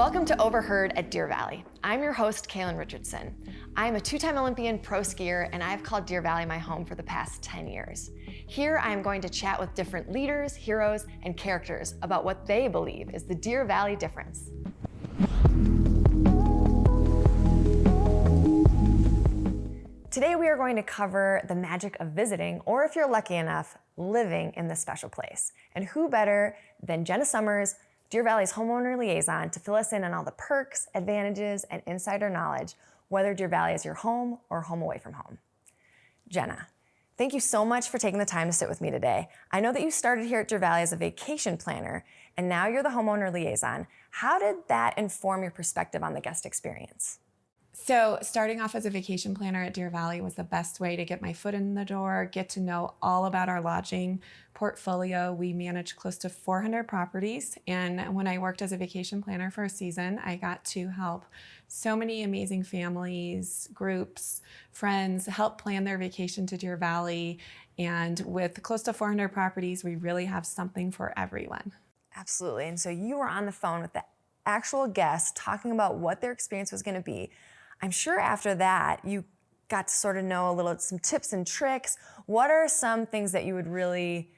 Welcome to OverHerd at Deer Valley. I'm your host, Kaylin Richardson. I'm a two-time Olympian pro skier, and I've called Deer Valley my home for the past 10 years. Here, I am going to chat with different leaders, heroes, and characters about what they believe is the Deer Valley difference. Today, we are going to cover the magic of visiting, or if you're lucky enough, living in this special place. And who better than Jenna Sommers, Deer Valley's Homeowner Liaison, to fill us in on all the perks, advantages, and insider knowledge, whether Deer Valley is your home or home away from home. Jenna, thank you so much for taking the time to sit with me today. I know that you started here at Deer Valley as a vacation planner, and now you're the Homeowner Liaison. How did that inform your perspective on the guest experience? So starting off as a vacation planner at Deer Valley was the best way to get my foot in the door, get to know all about our lodging portfolio. We manage close to 400 properties. And when I worked as a vacation planner for a season, I got to help so many amazing families, groups, friends help plan their vacation to Deer Valley. And with close to 400 properties, we really have something for everyone. Absolutely. And so you were on the phone with the actual guests talking about what their experience was going to be. I'm sure after that, you got to sort of know some tips and tricks. What are some things that you would really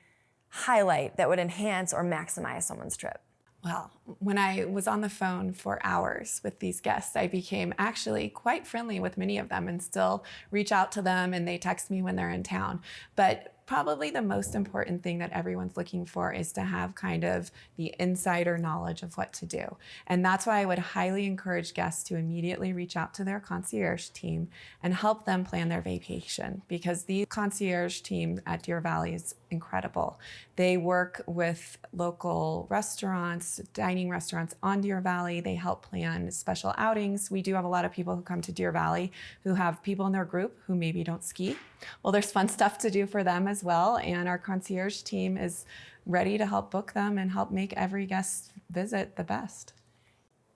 highlight that would enhance or maximize someone's trip? Well, when I was on the phone for hours with these guests, I became actually quite friendly with many of them and still reach out to them, and they text me when they're in town. But probably the most important thing that everyone's looking for is to have kind of the insider knowledge of what to do. And that's why I would highly encourage guests to immediately reach out to their concierge team and help them plan their vacation, because the concierge team at Deer Valley is incredible. They work with local restaurants, dining restaurants on Deer Valley. They help plan special outings. We do have a lot of people who come to Deer Valley who have people in their group who maybe don't ski. Well, there's fun stuff to do for them as well. And our concierge team is ready to help book them and help make every guest visit the best.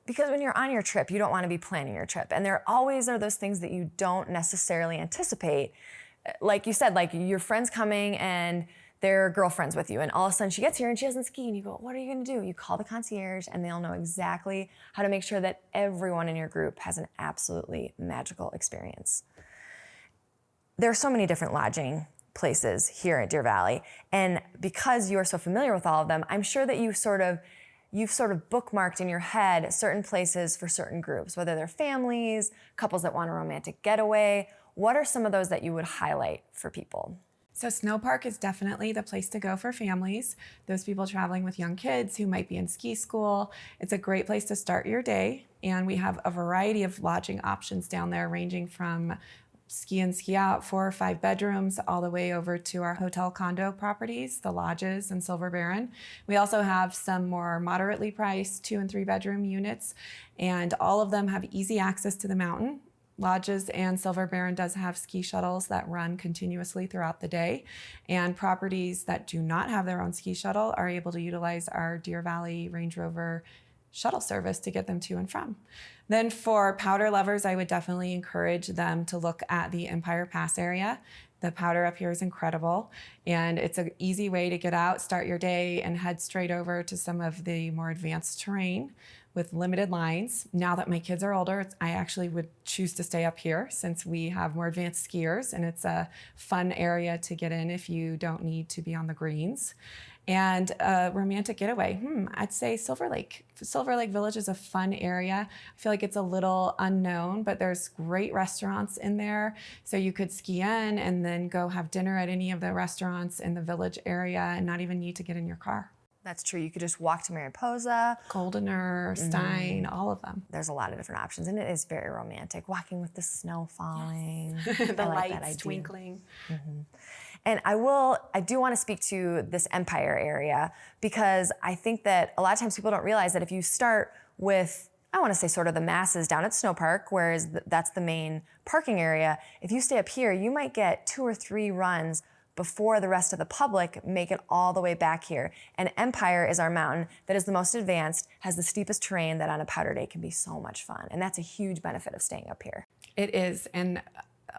Because when you're on your trip, you don't want to be planning your trip. And there always are those things that you don't necessarily anticipate. Like you said, like your friend's coming and their girlfriend's with you, and all of a sudden she gets here and she doesn't ski, and you go, what are you gonna do? You call the concierge and they'll know exactly how to make sure that everyone in your group has an absolutely magical experience. There are so many different lodging places here at Deer Valley, and because you are so familiar with all of them, I'm sure that you've sort of bookmarked in your head certain places for certain groups, whether they're families, couples that want a romantic getaway. What are some of those that you would highlight for people? So Snow Park is definitely the place to go for families, those people traveling with young kids who might be in ski school. It's a great place to start your day, and we have a variety of lodging options down there, ranging from ski in, ski out, 4 or 5 bedrooms, all the way over to our hotel condo properties, the Lodges and Silver Baron. We also have some more moderately priced 2 and 3 bedroom units, and all of them have easy access to the mountain. Lodges and Silver Baron does have ski shuttles that run continuously throughout the day, and properties that do not have their own ski shuttle are able to utilize our Deer Valley Range Rover shuttle service to get them to and from. Then for powder lovers, I would definitely encourage them to look at the Empire Pass area. The powder up here is incredible, and it's an easy way to get out, start your day, and head straight over to some of the more advanced terrain with limited lines. Now that my kids are older, I actually would choose to stay up here since we have more advanced skiers, and it's a fun area to get in if you don't need to be on the greens. And a romantic getaway, I'd say Silver Lake. Silver Lake Village is a fun area. I feel like it's a little unknown, but there's great restaurants in there. So you could ski in and then go have dinner at any of the restaurants in the village area and not even need to get in your car. That's true. You could just walk to Mariposa, Goldener, Stein, all of them. There's a lot of different options, and it is very romantic. Walking with the snow falling, yes. The like lights twinkling. Mm-hmm. And I do want to speak to this Empire area, because I think that a lot of times people don't realize that if you start with, I want to say sort of the masses down at Snow Park, whereas that's the main parking area, if you stay up here, you might get 2 or 3 runs before the rest of the public make it all the way back here. And Empire is our mountain that is the most advanced, has the steepest terrain, that on a powder day can be so much fun. And that's a huge benefit of staying up here. It is, and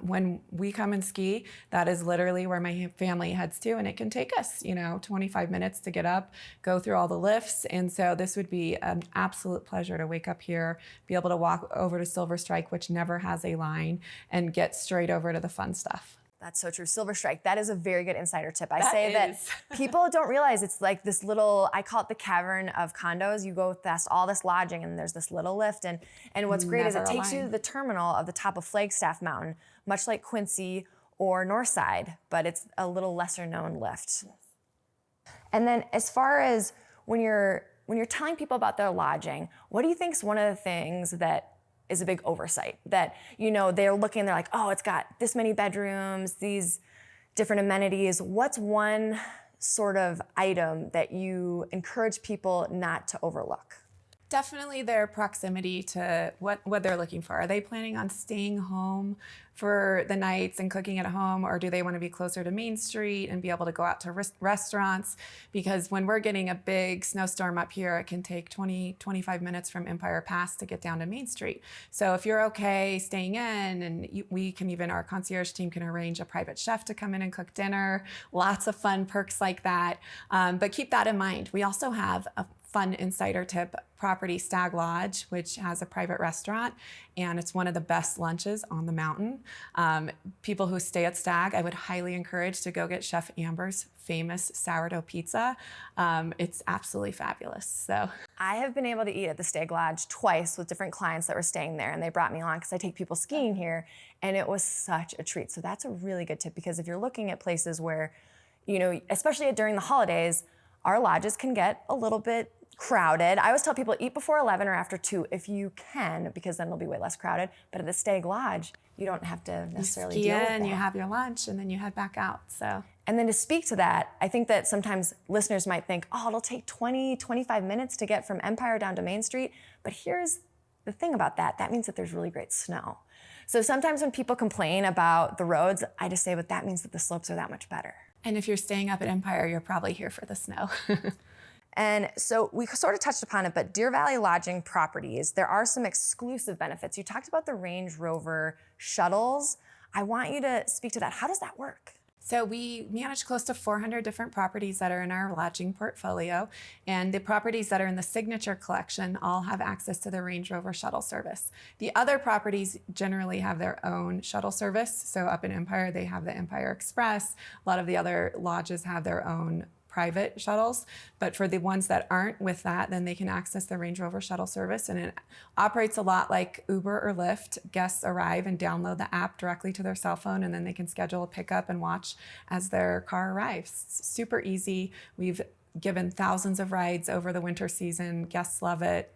when we come and ski, that is literally where my family heads to, and it can take us, 25 minutes to get up, go through all the lifts. And so this would be an absolute pleasure to wake up here, be able to walk over to Silver Strike, which never has a line, and get straight over to the fun stuff. That's so true. Silver Strike, that is a very good insider tip. I That say that is. people don't realize it's like this little, I call it the cavern of condos. You go past all this lodging and there's this little lift. And what's great is it Never a takes you line. to the terminal of the top of Flagstaff Mountain, much like Quincy or Northside, but it's a little lesser known lift. And then as far as when you're telling people about their lodging, what do you think is one of the things that is a big oversight that, they're looking, they're like, oh, it's got this many bedrooms, these different amenities. What's one sort of item that you encourage people not to overlook? Definitely their proximity to what they're looking for. Are they planning on staying home for the nights and cooking at home, or do they want to be closer to Main Street and be able to go out to restaurants? Because when we're getting a big snowstorm up here, it can take 25 minutes from Empire Pass to get down to Main Street. So if you're okay staying in, and we can even, our concierge team can arrange a private chef to come in and cook dinner, lots of fun perks like that. But keep that in mind. We also have a fun insider tip property, Stag Lodge, which has a private restaurant, and it's one of the best lunches on the mountain. People who stay at Stag, I would highly encourage to go get Chef Amber's famous sourdough pizza. It's absolutely fabulous. So I have been able to eat at the Stag Lodge twice with different clients that were staying there, and they brought me along because I take people skiing here, and it was such a treat. So that's a really good tip, because if you're looking at places where, especially during the holidays, our lodges can get a little bit crowded. I always tell people eat before 11 or after 2 if you can, because then it'll be way less crowded. But at the Stag Lodge, you don't have to necessarily ski deal with in, that. you have your lunch, and then you head back out. So. And then to speak to that, I think that sometimes listeners might think, oh, it'll take 20, 25 minutes to get from Empire down to Main Street. But here's the thing about that. That means that there's really great snow. So sometimes when people complain about the roads, I just say, but that means that the slopes are that much better. And if you're staying up at Empire, you're probably here for the snow. And so we sort of touched upon it, but Deer Valley Lodging Properties, there are some exclusive benefits. You talked about the Range Rover shuttles. I want you to speak to that. How does that work? So we manage close to 400 different properties that are in our lodging portfolio, and the properties that are in the Signature Collection all have access to the Range Rover shuttle service. The other properties generally have their own shuttle service. So up in Empire, they have the Empire Express. A lot of the other lodges have their own private shuttles, but for the ones that aren't with that, then they can access the Range Rover shuttle service, and it operates a lot like Uber or Lyft. Guests arrive and download the app directly to their cell phone, and then they can schedule a pickup and watch as their car arrives. It's super easy. We've given thousands of rides over the winter season. Guests love it.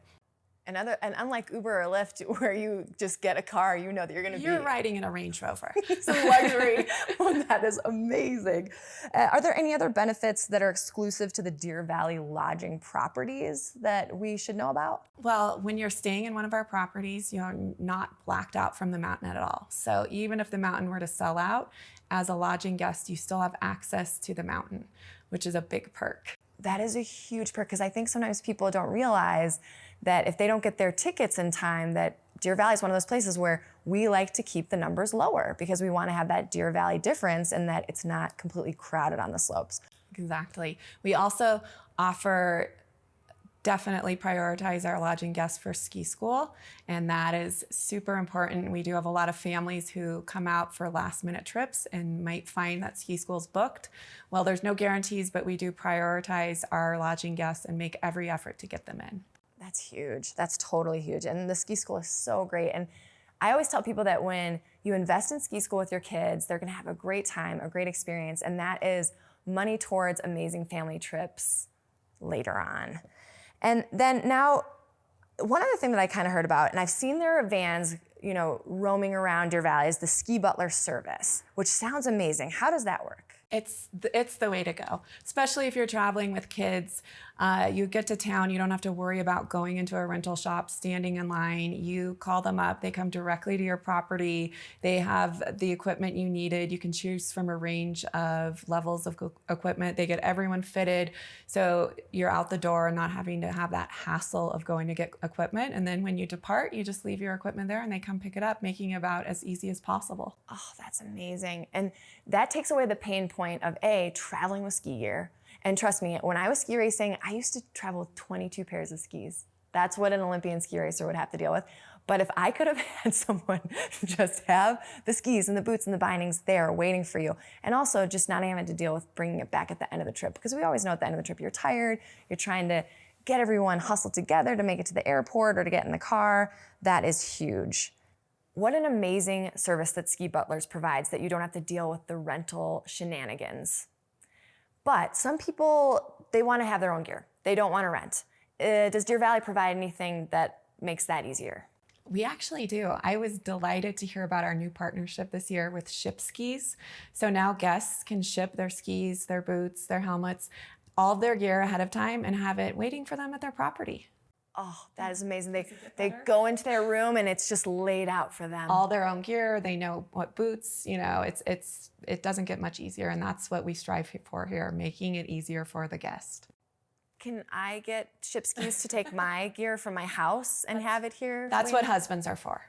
And unlike Uber or Lyft, where you just get a car, you know that you're going to be... You're riding in a Range Rover. Some luxury. Well, that is amazing. Are there any other benefits that are exclusive to the Deer Valley Lodging Properties that we should know about? Well, when you're staying in one of our properties, you're not blacked out from the mountain at all. So even if the mountain were to sell out, as a lodging guest, you still have access to the mountain, which is a big perk. That is a huge perk, because I think sometimes people don't realize that if they don't get their tickets in time, that Deer Valley is one of those places where we like to keep the numbers lower, because we want to have that Deer Valley difference and that it's not completely crowded on the slopes. Exactly. We also definitely prioritize our lodging guests for ski school, and that is super important. We do have a lot of families who come out for last minute trips and might find that ski school's booked. Well, there's no guarantees, but we do prioritize our lodging guests and make every effort to get them in. That's huge. That's totally huge. And the ski school is so great. And I always tell people that when you invest in ski school with your kids, they're going to have a great time, a great experience. And that is money towards amazing family trips later on. And then now, one other thing that I kind of heard about, and I've seen their vans, roaming around Deer Valley, is the Ski Butlers service, which sounds amazing. How does that work? It's the way to go, especially if you're traveling with kids. You get to town, you don't have to worry about going into a rental shop, standing in line. You call them up, they come directly to your property. They have the equipment you needed. You can choose from a range of levels of equipment. They get everyone fitted, so you're out the door and not having to have that hassle of going to get equipment. And then when you depart, you just leave your equipment there and they come pick it up, making it about as easy as possible. Oh, that's amazing. And that takes away the pain point of traveling with ski gear. And trust me, when I was ski racing, I used to travel with 22 pairs of skis. That's what an Olympian ski racer would have to deal with. But if I could have had someone just have the skis and the boots and the bindings there waiting for you, and also just not having to deal with bringing it back at the end of the trip, because we always know at the end of the trip you're tired, you're trying to get everyone hustled together to make it to the airport or to get in the car, that is huge. What an amazing service that Ski Butlers provides, that you don't have to deal with the rental shenanigans. But some people, they want to have their own gear. They don't want to rent. Does Deer Valley provide anything that makes that easier? We actually do. I was delighted to hear about our new partnership this year with Ship Skis. So now guests can ship their skis, their boots, their helmets, all of their gear ahead of time and have it waiting for them at their property. Oh, that is amazing. They go into their room and it's just laid out for them. All their own gear, they know what boots, it doesn't get much easier, and that's what we strive for here, making it easier for the guest. Can I get Ship Skis to take my gear from my house and have it here? That's what husbands are for.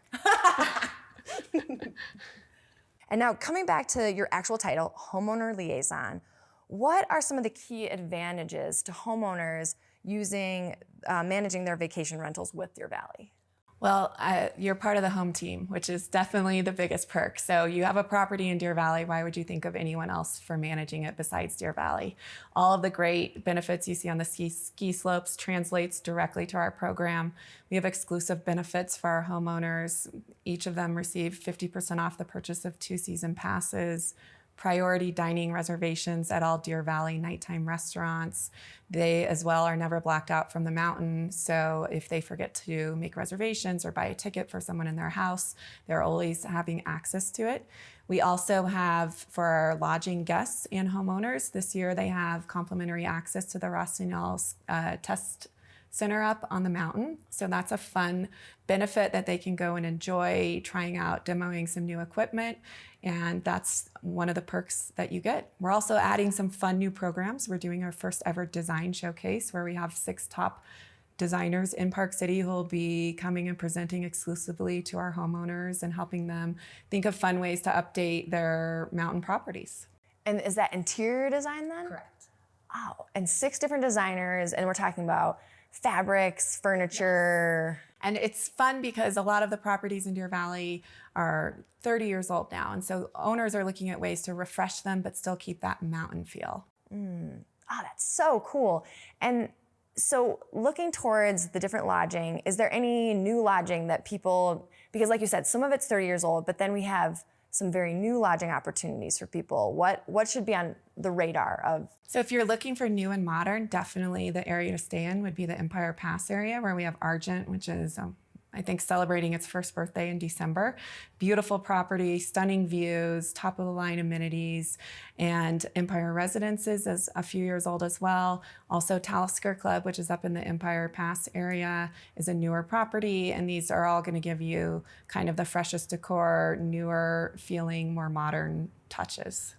And now coming back to your actual title, Homeowner Liaison, what are some of the key advantages to homeowners using managing their vacation rentals with Deer Valley? Well, you're part of the home team, which is definitely the biggest perk. So you have a property in Deer Valley. Why would you think of anyone else for managing it besides Deer Valley? All of the great benefits you see on the ski slopes translates directly to our program. We have exclusive benefits for our homeowners. Each of them receive 50% off the purchase of 2 season passes, priority dining reservations at all Deer Valley nighttime restaurants. They as well are never blacked out from the mountain. So if they forget to make reservations or buy a ticket for someone in their house, they're always having access to it. We also have, for our lodging guests and homeowners, this year they have complimentary access to the Rossignol test center up on the mountain. So that's a fun benefit that they can go and enjoy trying out, demoing some new equipment. And that's one of the perks that you get. We're also adding some fun new programs. We're doing our first ever design showcase where we have 6 top designers in Park City who will be coming and presenting exclusively to our homeowners and helping them think of fun ways to update their mountain properties. And is that interior design then? Correct. Oh, and 6 different designers, and we're talking about fabrics, furniture. Yes. And it's fun because a lot of the properties in Deer Valley are 30 years old now. And so owners are looking at ways to refresh them, but still keep that mountain feel. Oh, that's so cool. And so looking towards the different lodging, is there any new lodging that people, because like you said, some of it's 30 years old, but then we have some very new lodging opportunities for people. What should be on the radar of? So if you're looking for new and modern, definitely the area to stay in would be the Empire Pass area, where we have Argent, which is I think celebrating its first birthday in December. Beautiful property, stunning views, top of the line amenities, and Empire Residences is a few years old as well. Also Talisker Club, which is up in the Empire Pass area, is a newer property, and these are all going to give you kind of the freshest decor, newer feeling, more modern touches.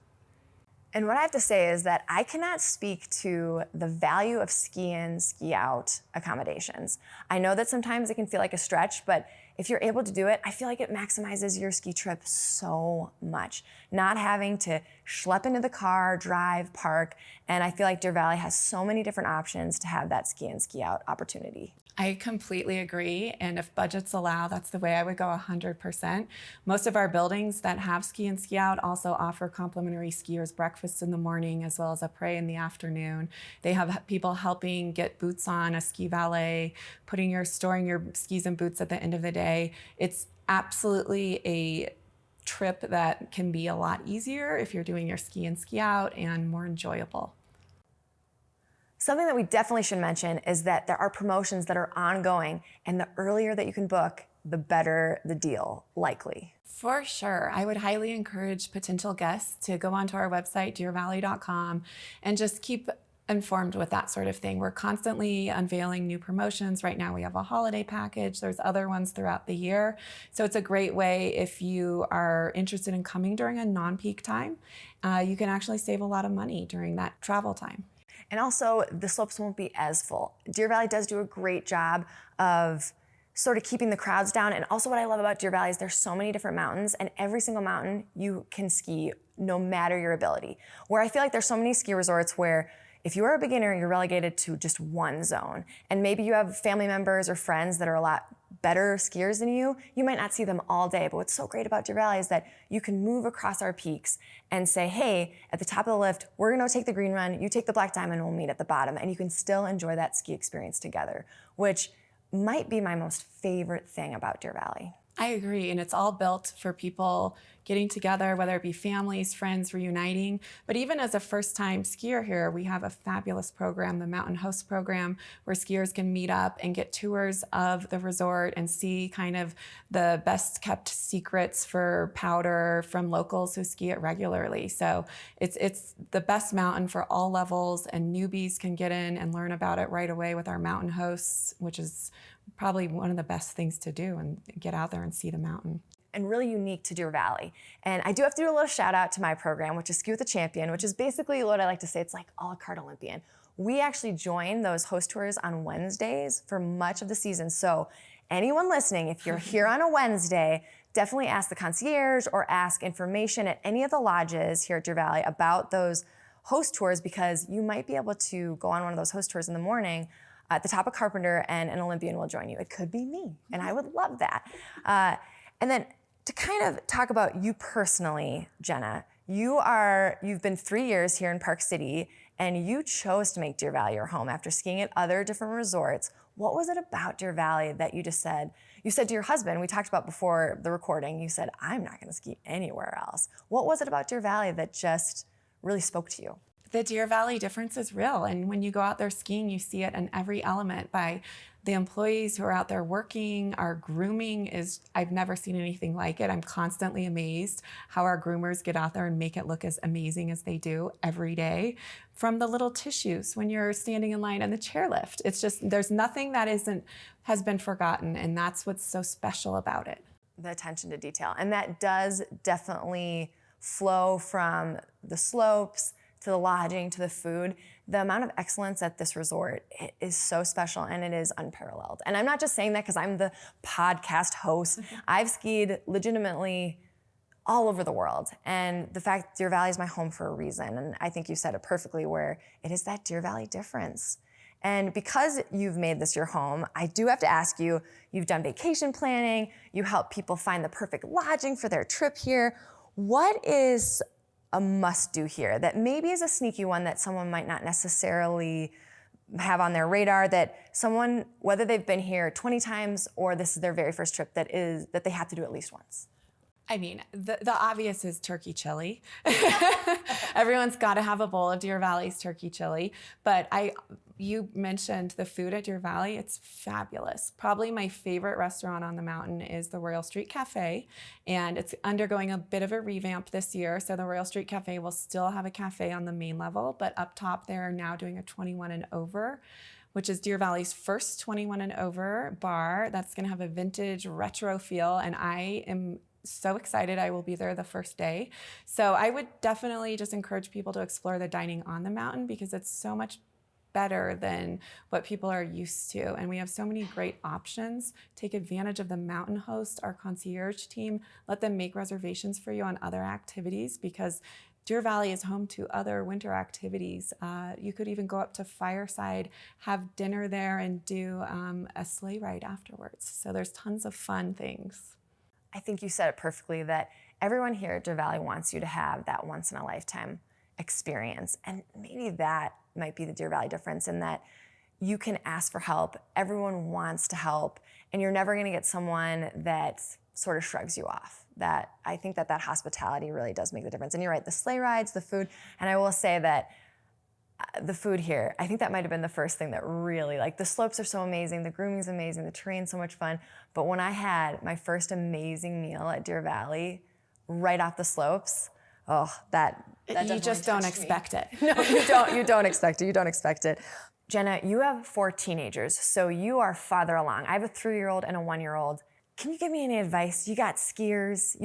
And what I have to say is that I cannot speak to the value of ski in, ski out accommodations. I know that sometimes it can feel like a stretch, but if you're able to do it, I feel like it maximizes your ski trip so much. Not having to schlep into the car, drive, park, and I feel like Deer Valley has so many different options to have that ski in, ski out opportunity. I completely agree. And if budgets allow, that's the way I would go 100%. Most of our buildings that have ski and ski out also offer complimentary skiers breakfast in the morning as well as a pré in the afternoon. They have people helping get boots on, a ski valet, storing your skis and boots at the end of the day. It's absolutely a trip that can be a lot easier if you're doing your ski and ski out and more enjoyable. Something that we definitely should mention is that there are promotions that are ongoing, and the earlier that you can book, the better the deal, likely. For sure. I would highly encourage potential guests to go onto our website, deervalley.com, and just keep informed with that sort of thing. We're constantly unveiling new promotions. Right now we have a holiday package. There's other ones throughout the year. So it's a great way if you are interested in coming during a non-peak time. You can actually save a lot of money during that travel time. And also, the slopes won't be as full. Deer Valley does do a great job of sort of keeping the crowds down. And also what I love about Deer Valley is there's so many different mountains, and every single mountain you can ski no matter your ability. Where I feel like there's so many ski resorts where if you are a beginner, you're relegated to just one zone. And maybe you have family members or friends that are a lot better skiers than you might not see them all day. But what's so great about Deer Valley is that you can move across our peaks and say, hey, at the top of the lift, we're gonna take the green run, you take the black diamond, we'll meet at the bottom. And you can still enjoy that ski experience together, which might be my most favorite thing about Deer Valley. I agree. And it's all built for people getting together, whether it be families, friends, reuniting. But even as a first-time skier here, we have a fabulous program, the Mountain Host Program, where skiers can meet up and get tours of the resort and see kind of the best kept secrets for powder from locals who ski it regularly. So it's the best mountain for all levels, and newbies can get in and learn about it right away with our mountain hosts, which is probably one of the best things to do, and get out there and see the mountain. And really unique to Deer Valley. And I do have to do a little shout out to my program, which is Ski with the Champion, which is basically what I like to say, it's like a la carte Olympian. We actually join those host tours on Wednesdays for much of the season. So anyone listening, if you're here on a Wednesday, definitely ask the concierge or ask information at any of the lodges here at Deer Valley about those host tours, because you might be able to go on one of those host tours in the morning at the top of Carpenter and an Olympian will join you. It could be me, and I would love that. And then to kind of talk about you personally, Jenna, you've been 3 years here in Park City, and you chose to make Deer Valley your home after skiing at other different resorts. What was it about Deer Valley that you said to your husband, we talked about before the recording, you said, I'm not gonna ski anywhere else. What was it about Deer Valley that just really spoke to you? The Deer Valley difference is real. And when you go out there skiing, you see it in every element by the employees who are out there working. Our grooming I've never seen anything like it. I'm constantly amazed how our groomers get out there and make it look as amazing as they do every day. From the little tissues when you're standing in line on the chairlift. It's just, there's nothing that has been forgotten. And that's what's so special about it. The attention to detail. And that does definitely flow from the slopes to the lodging, to the food. The amount of excellence at this resort, it is so special and it is unparalleled. And I'm not just saying that because I'm the podcast host. I've skied legitimately all over the world. And the fact Deer Valley is my home for a reason. And I think you said it perfectly, where it is that Deer Valley difference. And because you've made this your home, I do have to ask you, you've done vacation planning, you help people find the perfect lodging for their trip here. What is a must-do here that maybe is a sneaky one that someone might not necessarily have on their radar, that someone, whether they've been here 20 times or this is their very first trip, that they have to do at least once? I mean, the obvious is turkey chili. Everyone's got to have a bowl of Deer Valley's turkey chili. But you mentioned the food at Deer Valley. It's fabulous. Probably my favorite restaurant on the mountain is the Royal Street Cafe. And it's undergoing a bit of a revamp this year. So the Royal Street Cafe will still have a cafe on the main level. But up top, they're now doing a 21 and over, which is Deer Valley's first 21 and over bar. That's going to have a vintage retro feel. And I am so excited. I will be there the first day. So I would definitely just encourage people to explore the dining on the mountain, because it's so much better than what people are used to. And we have so many great options. Take advantage of the mountain host, our concierge team. Let them make reservations for you on other activities, because Deer Valley is home to other winter activities. You could even go up to Fireside, have dinner there, and do a sleigh ride afterwards. So there's tons of fun things. I think you said it perfectly, that everyone here at Deer Valley wants you to have that once-in-a-lifetime experience. And maybe that might be the Deer Valley difference, in that you can ask for help. Everyone wants to help, and you're never going to get someone that sort of shrugs you off. That I think that hospitality really does make the difference. And you're right, the sleigh rides, the food, and I will say that the food here, I think that might have been the first thing that really, like, the slopes are so amazing, the grooming's amazing, the terrain's so much fun. But when I had my first amazing meal at Deer Valley, right off the slopes, oh, that You just don't expect it. No, you don't. You don't expect it. You don't expect it. Jenna, you have 4 teenagers, so you are farther along. I have a 3-year-old and a 1-year-old. Can you give me any advice? You got skiers.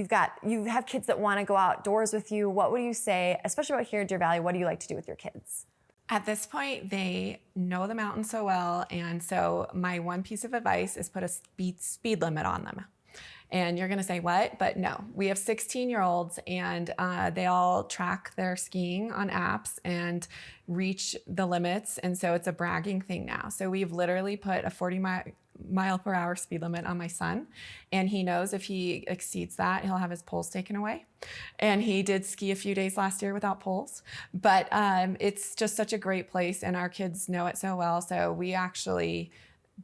You have kids that want to go outdoors with you. What would you say, especially out here in Deer Valley? What do you like to do with your kids? At this point, they know the mountain so well, and so my one piece of advice is put a speed limit on them. And you're gonna say, what? But no, we have 16-year-olds and they all track their skiing on apps and reach the limits. And so it's a bragging thing now. So we've literally put a 40-mile per hour speed limit on my son. And he knows if he exceeds that, he'll have his poles taken away. And he did ski a few days last year without poles. But it's just such a great place and our kids know it so well. So we actually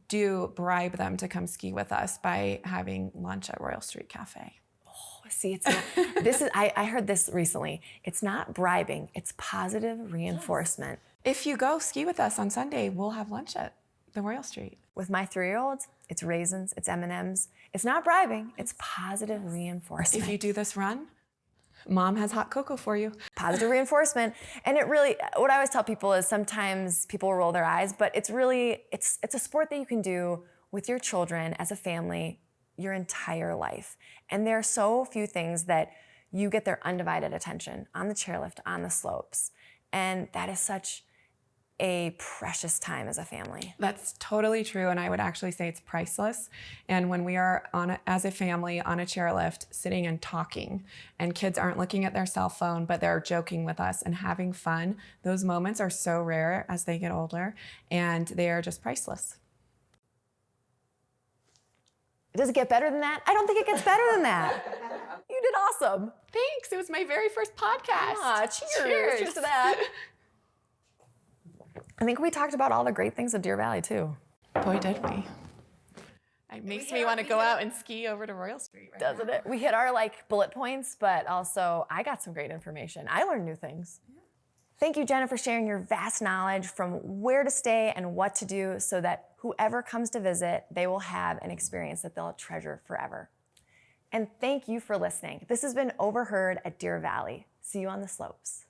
do bribe them to come ski with us by having lunch at Royal Street Cafe. Oh, see, it's not, I heard this recently. It's not bribing, it's positive reinforcement. If you go ski with us on Sunday, we'll have lunch at the Royal Street. With my 3-year-olds, it's raisins, it's M&Ms. It's not bribing, it's positive reinforcement. If you do this run, Mom has hot cocoa for you. Positive reinforcement. And it really, what I always tell people is sometimes people roll their eyes, but it's really, it's a sport that you can do with your children as a family your entire life. And there are so few things that you get their undivided attention on the chairlift, on the slopes. And that is such a precious time as a family. That's totally true, and I would actually say it's priceless. And when we are as a family on a chairlift, sitting and talking, and kids aren't looking at their cell phone, but they're joking with us and having fun, those moments are so rare as they get older, and they are just priceless. Does it get better than that? I don't think it gets better than that. You did awesome. Thanks. It was my very first podcast. Cheers. Cheers to that. I think we talked about all the great things of Deer Valley too. Boy, did we. It makes me want to go out and ski over to Royal Street right Doesn't now. it? We hit our bullet points, but also I got some great information. I learned new things. Yeah. Thank you, Jenna, for sharing your vast knowledge from where to stay and what to do so that whoever comes to visit, they will have an experience that they'll treasure forever. And thank you for listening. This has been OverHerd at Deer Valley. See you on the slopes.